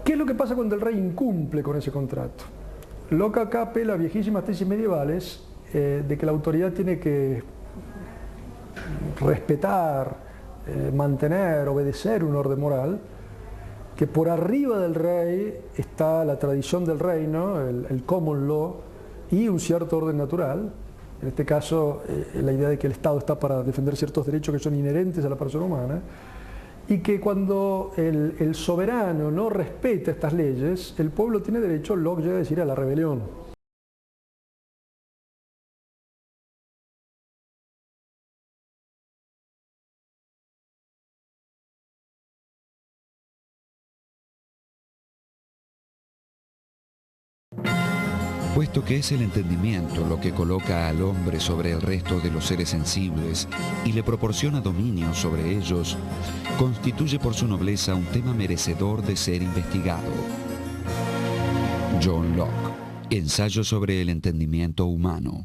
¿Qué es lo que pasa cuando el rey incumple con ese contrato? Locke acá apela a viejísimas tesis medievales de que la autoridad tiene que respetar, mantener, obedecer un orden moral, que por arriba del rey está la tradición del reino, el common law, y un cierto orden natural. En este caso, la idea de que el Estado está para defender ciertos derechos que son inherentes a la persona humana, y que cuando el soberano no respeta estas leyes, el pueblo tiene derecho, Locke llega a decir, a la rebelión. Puesto que es el entendimiento lo que coloca al hombre sobre el resto de los seres sensibles y le proporciona dominio sobre ellos, constituye por su nobleza un tema merecedor de ser investigado. John Locke, Ensayo sobre el entendimiento humano.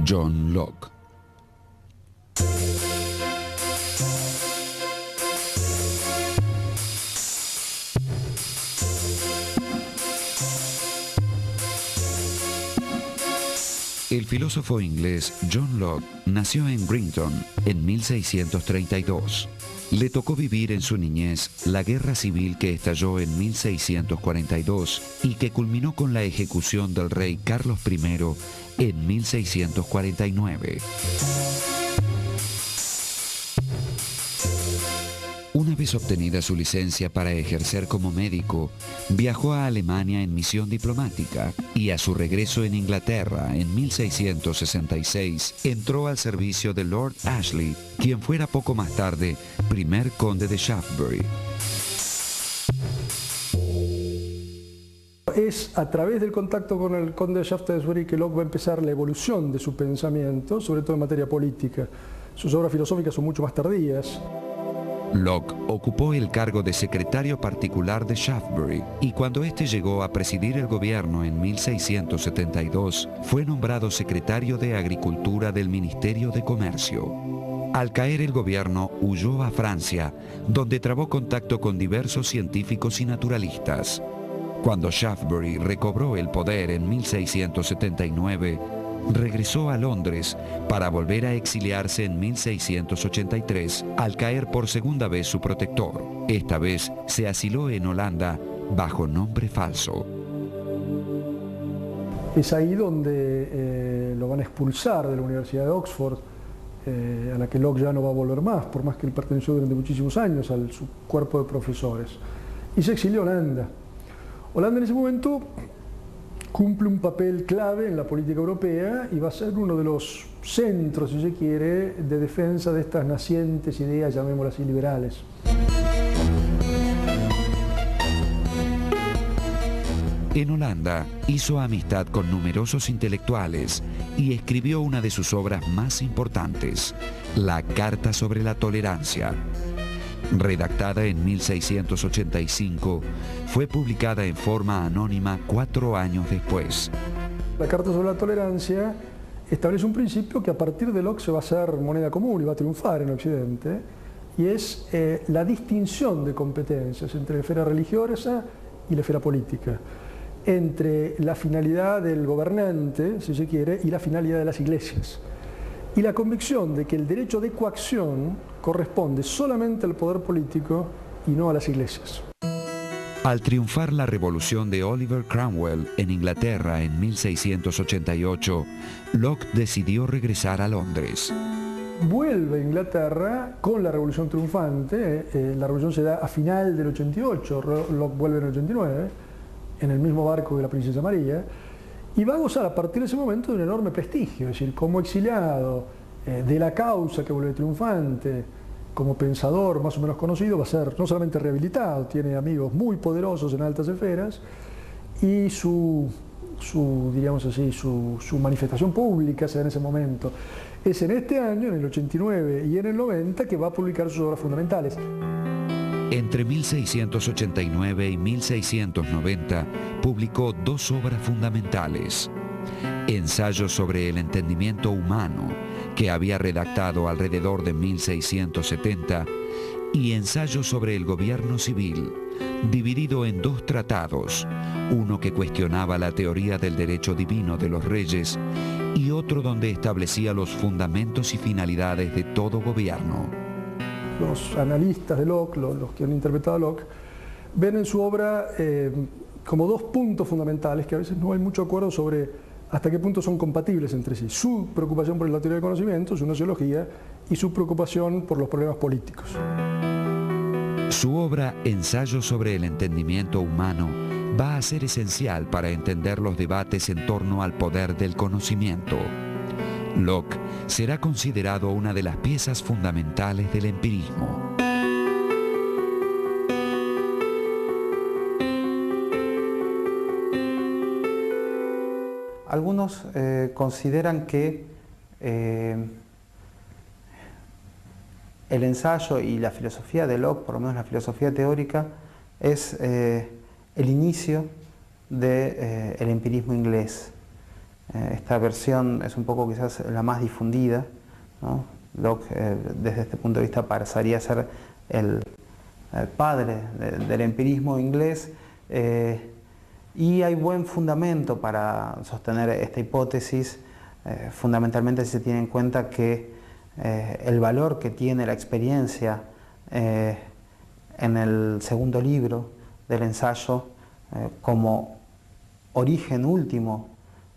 John Locke. El filósofo inglés John Locke nació en Brinton en 1632. Le tocó vivir en su niñez la guerra civil que estalló en 1642 y que culminó con la ejecución del rey Carlos I en 1649. Una vez obtenida su licencia para ejercer como médico, viajó a Alemania en misión diplomática y a su regreso en Inglaterra en 1666 entró al servicio de Lord Ashley, quien fuera poco más tarde primer conde de Shaftesbury. Es a través del contacto con el conde de Shaftesbury que Locke va a empezar la evolución de su pensamiento, sobre todo en materia política. Sus obras filosóficas son mucho más tardías. Locke ocupó el cargo de secretario particular de Shaftesbury y cuando éste llegó a presidir el gobierno en 1672, fue nombrado secretario de Agricultura del Ministerio de Comercio. Al caer el gobierno, huyó a Francia, donde trabó contacto con diversos científicos y naturalistas. Cuando Shaftesbury recobró el poder en 1679, regresó a Londres para volver a exiliarse en 1683 al caer por segunda vez su protector. Esta vez se asiló en Holanda bajo nombre falso. Es ahí donde lo van a expulsar de la Universidad de Oxford, a la que Locke ya no va a volver más, por más que él perteneció durante muchísimos años a su cuerpo de profesores. Y se exilió a Holanda. Holanda en ese momento cumple un papel clave en la política europea y va a ser uno de los centros, si se quiere, de defensa de estas nacientes ideas, llamémoslas así, liberales. En Holanda hizo amistad con numerosos intelectuales y escribió una de sus obras más importantes, la Carta sobre la Tolerancia. Redactada en 1685, fue publicada en forma anónima 4 años después. La Carta sobre la Tolerancia establece un principio que a partir de Locke se va a hacer moneda común y va a triunfar en Occidente, y es la distinción de competencias entre la esfera religiosa y la esfera política, entre la finalidad del gobernante, si se quiere, y la finalidad de las iglesias. Y la convicción de que el derecho de coacción corresponde solamente al poder político y no a las iglesias. Al triunfar la revolución de Oliver Cromwell en Inglaterra en 1688, Locke decidió regresar a Londres. Vuelve a Inglaterra con la revolución triunfante. La revolución se da a final del 88, Locke vuelve en el 89, en el mismo barco que la princesa María, y va a gozar a partir de ese momento de un enorme prestigio, es decir, como exiliado de la causa que vuelve triunfante, como pensador más o menos conocido, va a ser no solamente rehabilitado, tiene amigos muy poderosos en altas esferas, y su diríamos así, su manifestación pública se da en ese momento. Es en este año, en el 89 y en el 90, que va a publicar sus obras fundamentales. Entre 1689 y 1690 publicó dos obras fundamentales: Ensayo sobre el entendimiento humano, que había redactado alrededor de 1670, y Ensayo sobre el gobierno civil, dividido en dos tratados, uno que cuestionaba la teoría del derecho divino de los reyes y otro donde establecía los fundamentos y finalidades de todo gobierno. Los analistas de Locke, los que han interpretado a Locke, ven en su obra como dos puntos fundamentales que a veces no hay mucho acuerdo sobre hasta qué punto son compatibles entre sí. Su preocupación por la teoría del conocimiento, su nociología, y su preocupación por los problemas políticos. Su obra Ensayo sobre el entendimiento humano va a ser esencial para entender los debates en torno al poder del conocimiento. Locke será considerado una de las piezas fundamentales del empirismo. Algunos consideran que el ensayo y la filosofía de Locke, por lo menos la filosofía teórica, es el inicio del empirismo inglés. Esta versión es un poco quizás la más difundida, ¿no? Locke, desde este punto de vista, pasaría a ser el padre del empirismo inglés, y hay buen fundamento para sostener esta hipótesis, fundamentalmente si se tiene en cuenta que el valor que tiene la experiencia en el segundo libro del ensayo como origen último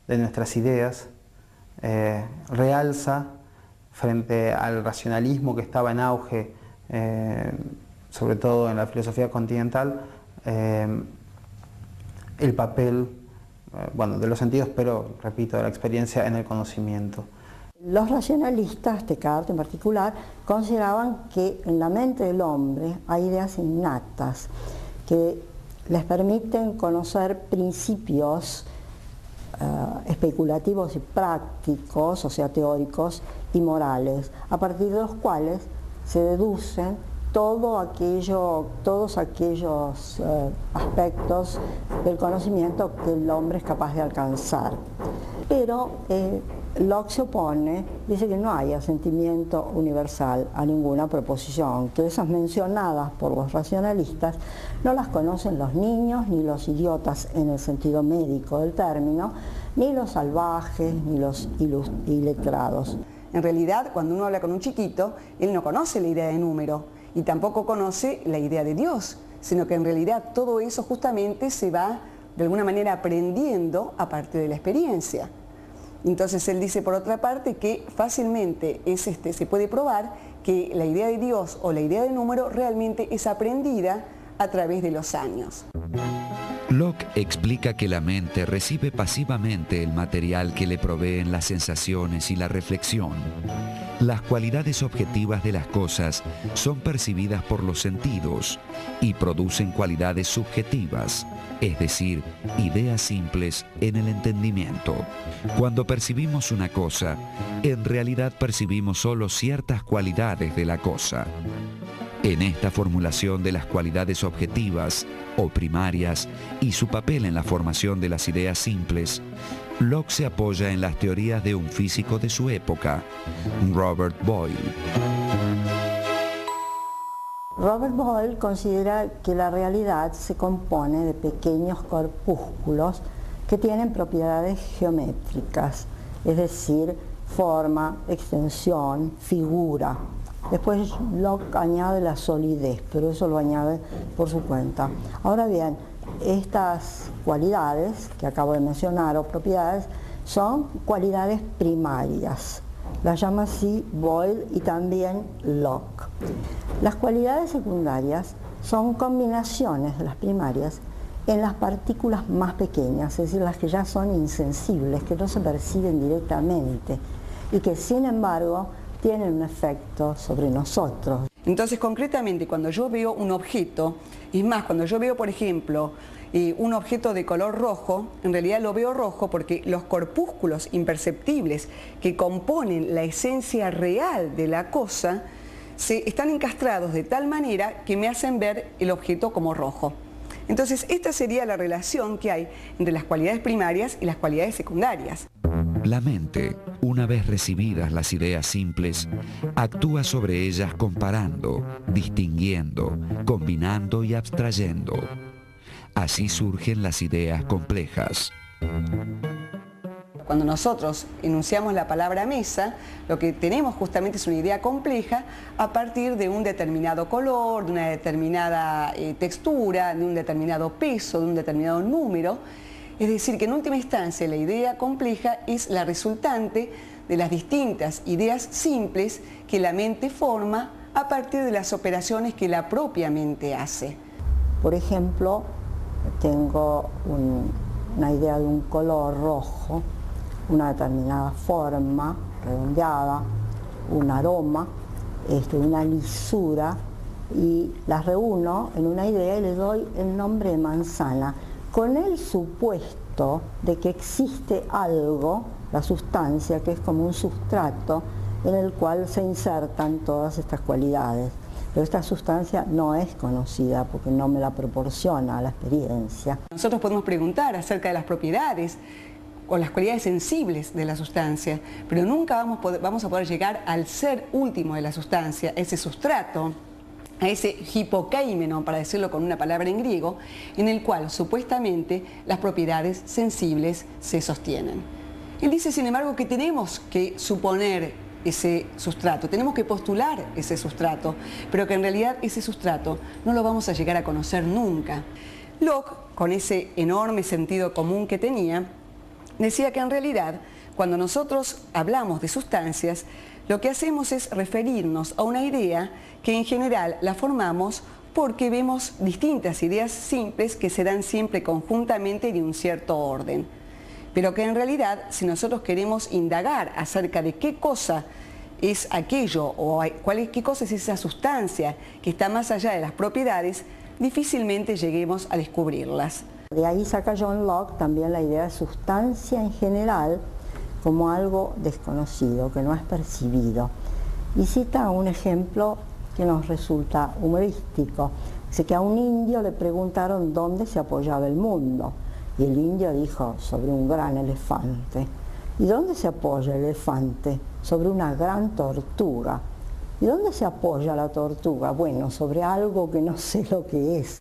de nuestras ideas, realza frente al racionalismo que estaba en auge, sobre todo en la filosofía continental, el papel, de los sentidos, pero repito, de la experiencia en el conocimiento. Los racionalistas, Descartes en particular, consideraban que en la mente del hombre hay ideas innatas que les permiten conocer principios especulativos y prácticos, o sea, teóricos y morales, a partir de los cuales se deducen todos aquellos aspectos del conocimiento que el hombre es capaz de alcanzar. Pero Locke se opone, dice que no hay asentimiento universal a ninguna proposición, que esas mencionadas por los racionalistas no las conocen los niños ni los idiotas en el sentido médico del término, ni los salvajes ni los iletrados. En realidad, cuando uno habla con un chiquito, él no conoce la idea de número y tampoco conoce la idea de Dios, sino que en realidad todo eso justamente se va de alguna manera aprendiendo a partir de la experiencia. Entonces él dice por otra parte que fácilmente se puede probar que la idea de Dios o la idea de número realmente es aprendida a través de los años. Locke explica que la mente recibe pasivamente el material que le proveen las sensaciones y la reflexión. Las cualidades objetivas de las cosas son percibidas por los sentidos y producen cualidades subjetivas, es decir, ideas simples en el entendimiento. Cuando percibimos una cosa, en realidad percibimos solo ciertas cualidades de la cosa. En esta formulación de las cualidades objetivas o primarias y su papel en la formación de las ideas simples, Locke se apoya en las teorías de un físico de su época, Robert Boyle. Robert Boyle considera que la realidad se compone de pequeños corpúsculos que tienen propiedades geométricas, es decir, forma, extensión, figura. Después Locke añade la solidez, pero eso lo añade por su cuenta. Ahora bien, estas cualidades que acabo de mencionar, o propiedades, son cualidades primarias. Las llama así Boyle y también Locke. Las cualidades secundarias son combinaciones de las primarias en las partículas más pequeñas, es decir, las que ya son insensibles, que no se perciben directamente y que sin embargo tienen un efecto sobre nosotros. Entonces, concretamente, cuando yo veo un objeto, es más, cuando yo veo, por ejemplo, un objeto de color rojo, en realidad lo veo rojo porque los corpúsculos imperceptibles que componen la esencia real de la cosa están encastrados de tal manera que me hacen ver el objeto como rojo. Entonces, esta sería la relación que hay entre las cualidades primarias y las cualidades secundarias. La mente, una vez recibidas las ideas simples, actúa sobre ellas comparando, distinguiendo, combinando y abstrayendo. Así surgen las ideas complejas. Cuando nosotros enunciamos la palabra mesa, lo que tenemos justamente es una idea compleja a partir de un determinado color, de una determinada textura, de un determinado peso, de un determinado número. Es decir, que en última instancia la idea compleja es la resultante de las distintas ideas simples que la mente forma a partir de las operaciones que la propia mente hace. Por ejemplo, tengo una idea de un color rojo, una determinada forma redondeada, un aroma, una lisura, y las reúno en una idea y le doy el nombre de manzana, con el supuesto de que existe algo, la sustancia, que es como un sustrato en el cual se insertan todas estas cualidades. Pero esta sustancia no es conocida porque no me la proporciona la experiencia. Nosotros podemos preguntar acerca de las propiedades o las cualidades sensibles de la sustancia, pero nunca vamos a poder llegar al ser último de la sustancia, ese sustrato, a ese hipokeimeno, para decirlo con una palabra en griego, en el cual supuestamente las propiedades sensibles se sostienen. Él dice, sin embargo, que tenemos que suponer ese sustrato, tenemos que postular ese sustrato, pero que en realidad ese sustrato no lo vamos a llegar a conocer nunca. Locke, con ese enorme sentido común que tenía, decía que en realidad, cuando nosotros hablamos de sustancias, lo que hacemos es referirnos a una idea que en general la formamos porque vemos distintas ideas simples que se dan siempre conjuntamente de un cierto orden. Pero que en realidad, si nosotros queremos indagar acerca de qué cosa es aquello o qué cosa es esa sustancia que está más allá de las propiedades, difícilmente lleguemos a descubrirlas. De ahí saca John Locke también la idea de sustancia en general como algo desconocido, que no es percibido. Y cita un ejemplo que nos resulta humorístico. Dice que a un indio le preguntaron dónde se apoyaba el mundo. Y el indio dijo, sobre un gran elefante. ¿Y dónde se apoya el elefante? Sobre una gran tortuga. ¿Y dónde se apoya la tortuga? Bueno, sobre algo que no sé lo que es.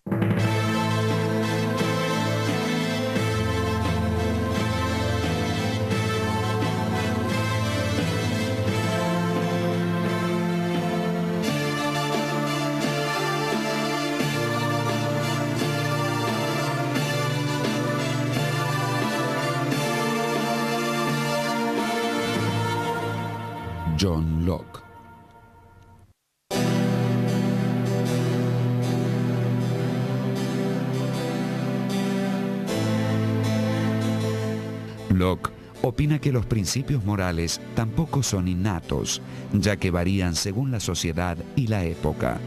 John Locke. Locke opina que los principios morales tampoco son innatos, ya que varían según la sociedad y la época.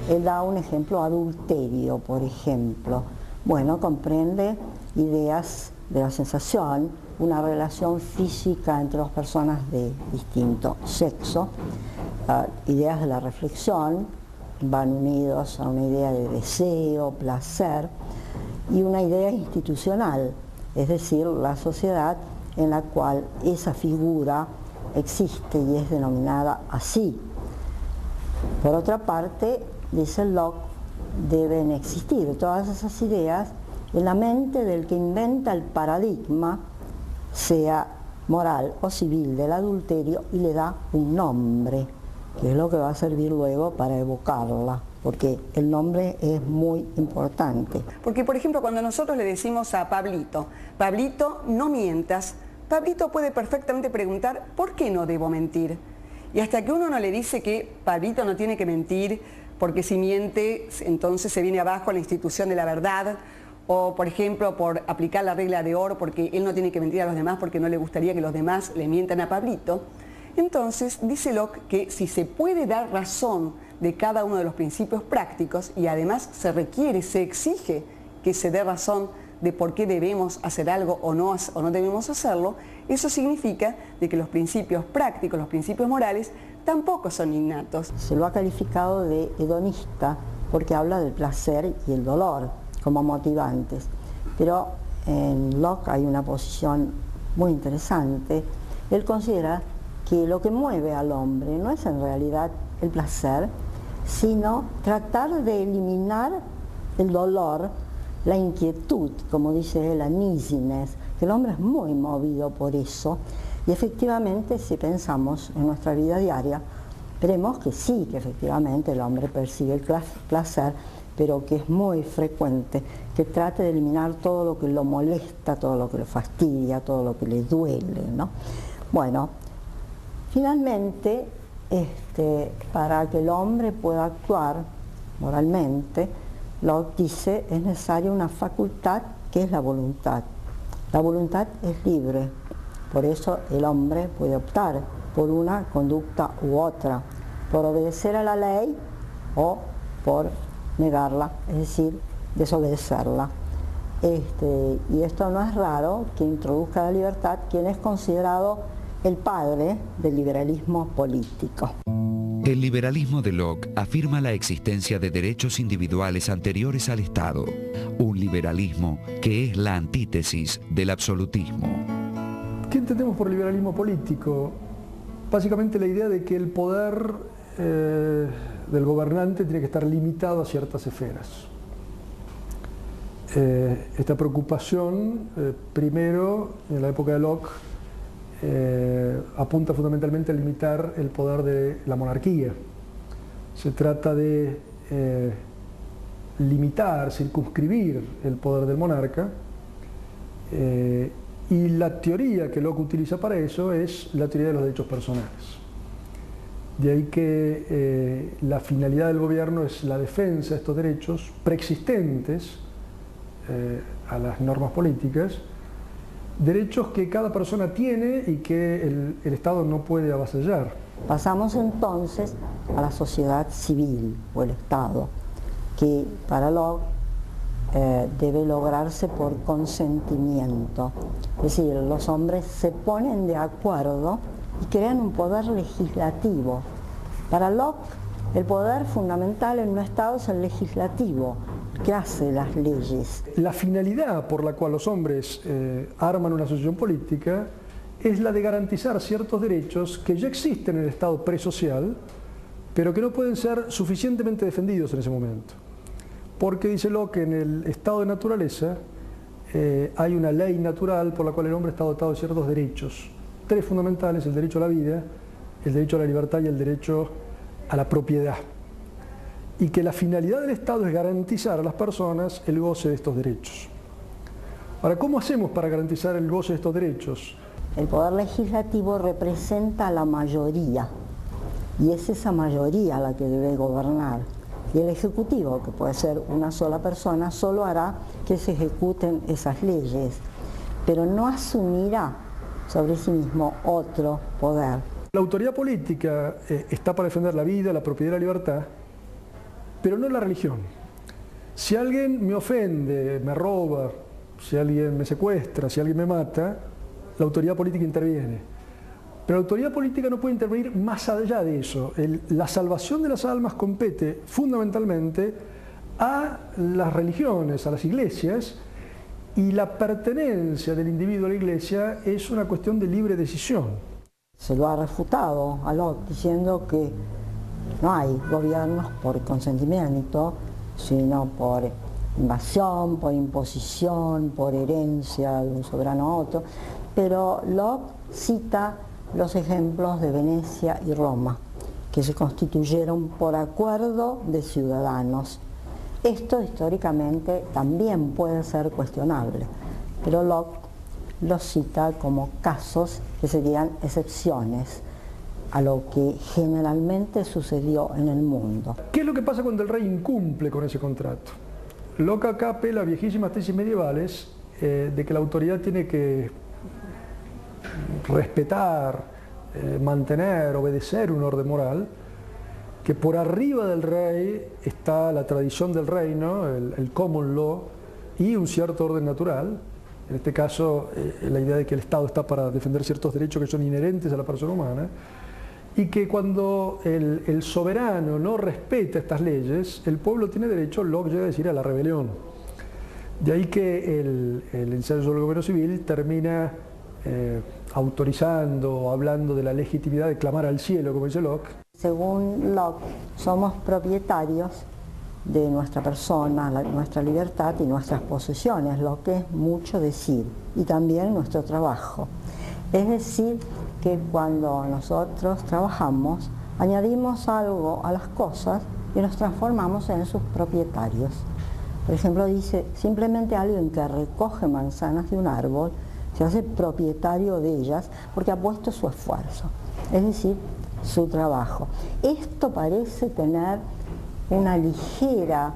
Él da un ejemplo, adulterio, por ejemplo. Bueno, comprende ideas de la sensación, una relación física entre dos personas de distinto sexo, ideas de la reflexión, van unidos a una idea de deseo, placer, y una idea institucional, es decir, la sociedad en la cual esa figura existe y es denominada así. Por otra parte, dice Locke, deben existir todas esas ideas en la mente del que inventa el paradigma, sea moral o civil, del adulterio, y le da un nombre, que es lo que va a servir luego para evocarla, porque el nombre es muy importante. Porque, por ejemplo, cuando nosotros le decimos a Pablito, Pablito, no mientas, Pablito puede perfectamente preguntar, ¿por qué no debo mentir? Y hasta que uno no le dice que Pablito no tiene que mentir, porque si miente, entonces se viene abajo la institución de la verdad, o, por ejemplo, por aplicar la regla de oro, porque él no tiene que mentir a los demás porque no le gustaría que los demás le mientan a Pablito. Entonces, dice Locke que si se puede dar razón de cada uno de los principios prácticos y además se requiere, se exige que se dé razón de por qué debemos hacer algo o no debemos hacerlo, eso significa de que los principios prácticos, los principios morales, tampoco son innatos. Se lo ha calificado de hedonista porque habla del placer y el dolor como motivantes, pero en Locke hay una posición muy interesante. Él considera que lo que mueve al hombre no es en realidad el placer, sino tratar de eliminar el dolor, la inquietud, como dice él, la uneasiness, que el hombre es muy movido por eso, y efectivamente si pensamos en nuestra vida diaria, veremos que sí, que efectivamente el hombre percibe el placer, pero que es muy frecuente que trate de eliminar todo lo que lo molesta, todo lo que lo fastidia, todo lo que le duele, ¿no? Bueno, finalmente, para que el hombre pueda actuar moralmente, Locke dice, es necesaria una facultad que es la voluntad. La voluntad es libre, por eso el hombre puede optar por una conducta u otra, por obedecer a la ley o por negarla, es decir, desobedecerla. Y esto no es raro que introduzca la libertad quien es considerado el padre del liberalismo político. El liberalismo de Locke afirma la existencia de derechos individuales anteriores al Estado, un liberalismo que es la antítesis del absolutismo. ¿Qué entendemos por liberalismo político? Básicamente la idea de que el poder del gobernante tiene que estar limitado a ciertas esferas. Esta preocupación, primero, en la época de Locke, apunta fundamentalmente a limitar el poder de la monarquía. Se trata de limitar, circunscribir el poder del monarca, y la teoría que Locke utiliza para eso es la teoría de los derechos personales. De ahí que la finalidad del gobierno es la defensa de estos derechos preexistentes a las normas políticas, derechos que cada persona tiene y que el Estado no puede avasallar. Pasamos entonces a la sociedad civil o el Estado, que para Locke debe lograrse por consentimiento. Es decir, los hombres se ponen de acuerdo y crean un poder legislativo. Para Locke, el poder fundamental en un Estado es el legislativo, que hace las leyes. La finalidad por la cual los hombres arman una asociación política es la de garantizar ciertos derechos que ya existen en el Estado presocial, pero que no pueden ser suficientemente defendidos en ese momento. Porque dice Locke que en el estado de naturaleza hay una ley natural por la cual el hombre está dotado de ciertos derechos. Tres fundamentales: el derecho a la vida, el derecho a la libertad y el derecho a la propiedad. Y que la finalidad del Estado es garantizar a las personas el goce de estos derechos. Ahora, ¿cómo hacemos para garantizar el goce de estos derechos? El poder legislativo representa a la mayoría, y es esa mayoría la que debe gobernar. Y el Ejecutivo, que puede ser una sola persona, solo hará que se ejecuten esas leyes, pero no asumirá sobre sí mismo otro poder. La autoridad política está para defender la vida, la propiedad y la libertad, pero no la religión. Si alguien me ofende, me roba, si alguien me secuestra, si alguien me mata, la autoridad política interviene. Pero la autoridad política no puede intervenir más allá de eso. La salvación de las almas compete fundamentalmente a las religiones, a las iglesias, y la pertenencia del individuo a la iglesia es una cuestión de libre decisión. Se lo ha refutado a Locke diciendo que no hay gobiernos por consentimiento, sino por invasión, por imposición, por herencia de un soberano a otro. Pero Locke cita los ejemplos de Venecia y Roma, que se constituyeron por acuerdo de ciudadanos. Esto históricamente también puede ser cuestionable, pero Locke los cita como casos que serían excepciones a lo que generalmente sucedió en el mundo. ¿Qué es lo que pasa cuando el rey incumple con ese contrato? Locke acá apela a viejísimas tesis medievales de que la autoridad tiene que respetar, mantener, obedecer un orden moral, que por arriba del rey está la tradición del reino, el common law, y un cierto orden natural. En este caso, la idea de que el Estado está para defender ciertos derechos que son inherentes a la persona humana, y que cuando el soberano no respeta estas leyes, el pueblo tiene derecho, Locke llega a decir, a la rebelión. De ahí que el ensayo sobre el gobierno civil termina autorizando, hablando de la legitimidad de clamar al cielo, como dice Locke. Según Locke, somos propietarios de nuestra persona, nuestra libertad y nuestras posesiones, lo que es mucho decir, y también nuestro trabajo. Es decir, que cuando nosotros trabajamos, añadimos algo a las cosas y nos transformamos en sus propietarios. Por ejemplo, dice, simplemente alguien que recoge manzanas de un árbol se hace propietario de ellas porque ha puesto su esfuerzo, es decir, su trabajo. Esto parece tener una ligera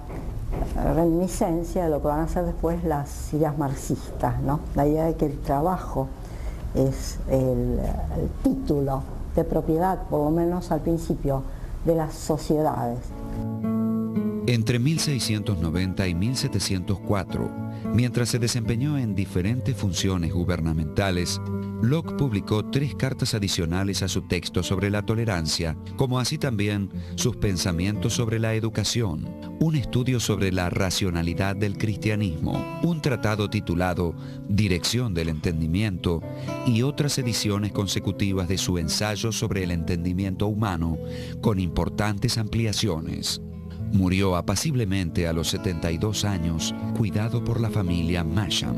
reminiscencia de lo que van a ser después las ideas marxistas, ¿no? La idea de que el trabajo es el título de propiedad, por lo menos al principio, de las sociedades. Entre 1690 y 1704, mientras se desempeñó en diferentes funciones gubernamentales, Locke publicó 3 cartas adicionales a su texto sobre la tolerancia, como así también sus pensamientos sobre la educación, un estudio sobre la racionalidad del cristianismo, un tratado titulado Dirección del Entendimiento y otras ediciones consecutivas de su ensayo sobre el entendimiento humano, con importantes ampliaciones. Murió apaciblemente a los 72 años, cuidado por la familia Masham.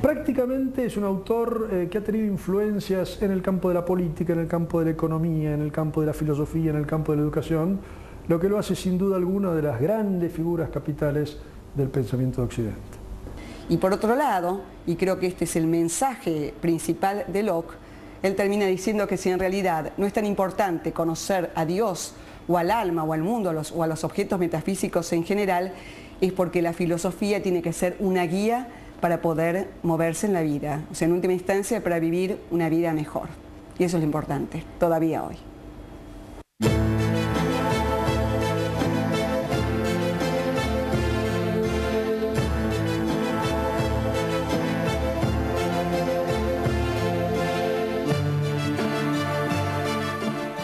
Prácticamente es un autor que ha tenido influencias en el campo de la política, en el campo de la economía, en el campo de la filosofía, en el campo de la educación, lo que lo hace sin duda alguna de las grandes figuras capitales del pensamiento de Occidente. Y por otro lado, y creo que este es el mensaje principal de Locke, él termina diciendo que si en realidad no es tan importante conocer a Dios o al alma o al mundo o a los objetos metafísicos en general, es porque la filosofía tiene que ser una guía para poder moverse en la vida, o sea, en última instancia para vivir una vida mejor. Y eso es lo importante, todavía hoy.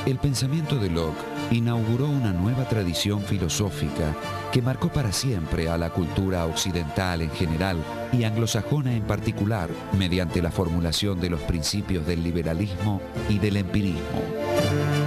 El pensamiento de Locke inauguró una nueva tradición filosófica que marcó para siempre a la cultura occidental en general y anglosajona en particular, mediante la formulación de los principios del liberalismo y del empirismo.